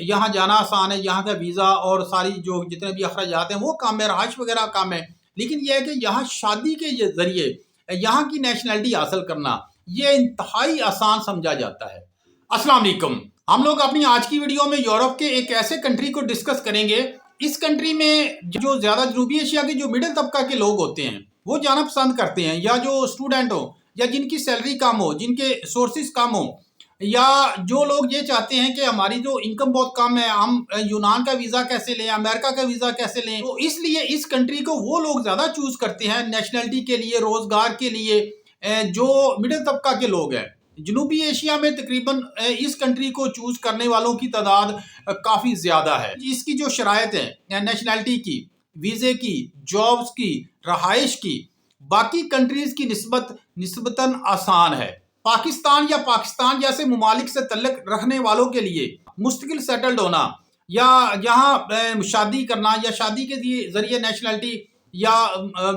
यहाँ जाना आसान है, यहाँ का वीज़ा और सारी जो जितने भी अखराजात हैं वो कम है, रहाइश वगैरह कम है। लेकिन यह है कि यहाँ शादी के ज़रिए यहाँ की नेशनैलिटी हासिल करना ये इंतहाई आसान समझा जाता है। अस्सलाम वालेकुम। हम लोग अपनी आज की वीडियो में यूरोप के एक ऐसे कंट्री को डिस्कस करेंगे। इस कंट्री में जो ज़्यादा जनूबी एशिया के जो मिडिल तबका के लोग होते हैं वो जाना पसंद करते हैं, या जो स्टूडेंट हो, या जिनकी सैलरी कम हो, जिनके सोर्सेज कम हो, या जो लोग ये चाहते हैं कि हमारी जो इनकम बहुत कम है, हम यूनान का वीज़ा कैसे लें, अमेरिका का वीज़ा कैसे लें। तो इसलिए इस कंट्री को वो लोग ज़्यादा चूज़ करते हैं नेशनैलिटी के लिए, रोज़गार के लिए, जो मिडिल तबका के लोग हैं। जनूबी एशिया में तकरीबन इस कंट्री को चूज़ करने वालों की तादाद काफ़ी ज़्यादा है। इसकी जो शराइत है नेशनैलिटी की, वीज़े की, जॉब्स की, रहाइश की, बाकी कंट्रीज़ की निस्बतन आसान है। पाकिस्तान या पाकिस्तान जैसे ममालिक से तल्लुक़ रखने वालों के लिए मुस्तकिल सेटल्ड होना, या यहाँ शादी करना, या शादी के ज़रिए नेशनैलिटी, या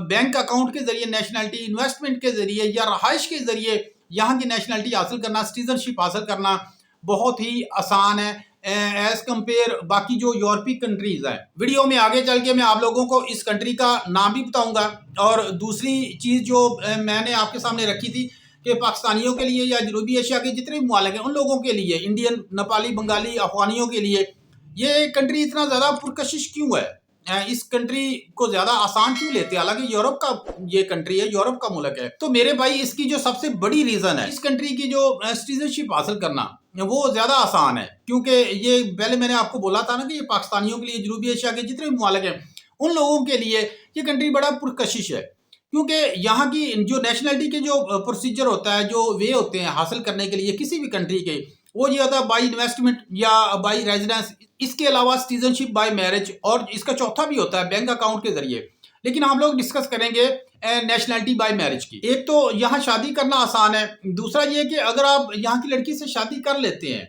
बैंक अकाउंट के ज़रिए नेशनैलिटी, इन्वेस्टमेंट के ज़रिए, या रहाइश के ज़रिए यहाँ की नेशनैलिटी हासिल करना, सिटीजनशिप हासिल करना बहुत ही आसान है एज़ कम्पेयर बाकी जो यूरोपीय कंट्रीज़ हैं। वीडियो में आगे चल के मैं आप लोगों को इस कंट्री का नाम भी बताऊँगा, और दूसरी चीज़ जो मैंने आपके सामने रखी थी कि पाकिस्तानियों के लिए या जनूबी एशिया के जितने भी ममालिक हैं उन लोगों के लिए, इंडियन, नेपाली, बंगाली, अफ़गानियों के लिए ये कंट्री इतना ज़्यादा पुरकशिश क्यों है, इस कंट्री को ज़्यादा आसान क्यों लेते हैं, हालांकि यूरोप का ये कंट्री है, यूरोप का मुल्क है। तो मेरे भाई इसकी जो सबसे बड़ी रीज़न है, इस कंट्री की जो सिटीजनशिप हासिल करना वो ज़्यादा आसान है, क्योंकि ये पहले मैंने आपको बोला था ना कि ये पाकिस्तानियों के लिए, जनूबी एशिया के जितने भी ममालिक हैं उन लोगों के लिए ये कंट्री बड़ा पुरकशिश है। क्योंकि यहाँ की जो नेशनैलिटी के जो प्रोसीजर होता है, जो वे होते हैं हासिल करने के लिए किसी भी कंट्री के, वो ये होता है बाई इन्वेस्टमेंट या बाई रेजिडेंस। इसके अलावा सिटीजनशिप बाय मैरिज, और इसका चौथा भी होता है बैंक अकाउंट के जरिए। लेकिन हम लोग डिस्कस करेंगे नेशनैलिटी बाय मैरिज की। एक तो यहाँ शादी करना आसान है, दूसरा ये कि अगर आप यहाँ की लड़की से शादी कर लेते हैं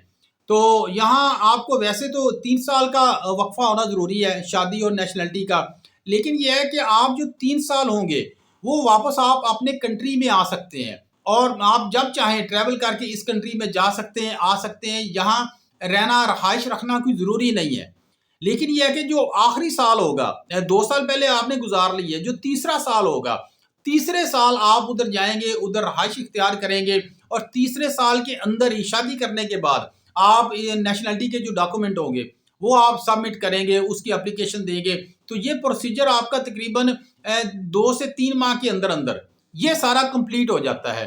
तो यहाँ आपको वैसे तो 3 साल का वक्फा होना ज़रूरी है शादी और नेशनैलिटी का। लेकिन यह है कि आप जो 3 साल होंगे वो वापस आप अपने कंट्री में आ सकते हैं, और आप जब चाहें ट्रैवल करके इस कंट्री में जा सकते हैं, आ सकते हैं। यहाँ रहना, रहाइश रखना कोई ज़रूरी नहीं है। लेकिन यह है कि जो आखिरी साल होगा, 2 साल पहले आपने गुजार ली है, जो तीसरा साल होगा, तीसरे साल आप उधर जाएंगे, उधर रहाइश इख्तियार करेंगे, और तीसरे साल के अंदर ही शादी करने के बाद आप नेशनैलिटी के जो डॉक्यूमेंट होंगे वो आप सबमिट करेंगे, उसकी एप्लीकेशन देंगे। तो ये प्रोसीजर आपका तकरीबन 2 से 3 माह के अंदर अंदर ये सारा कंप्लीट हो जाता है।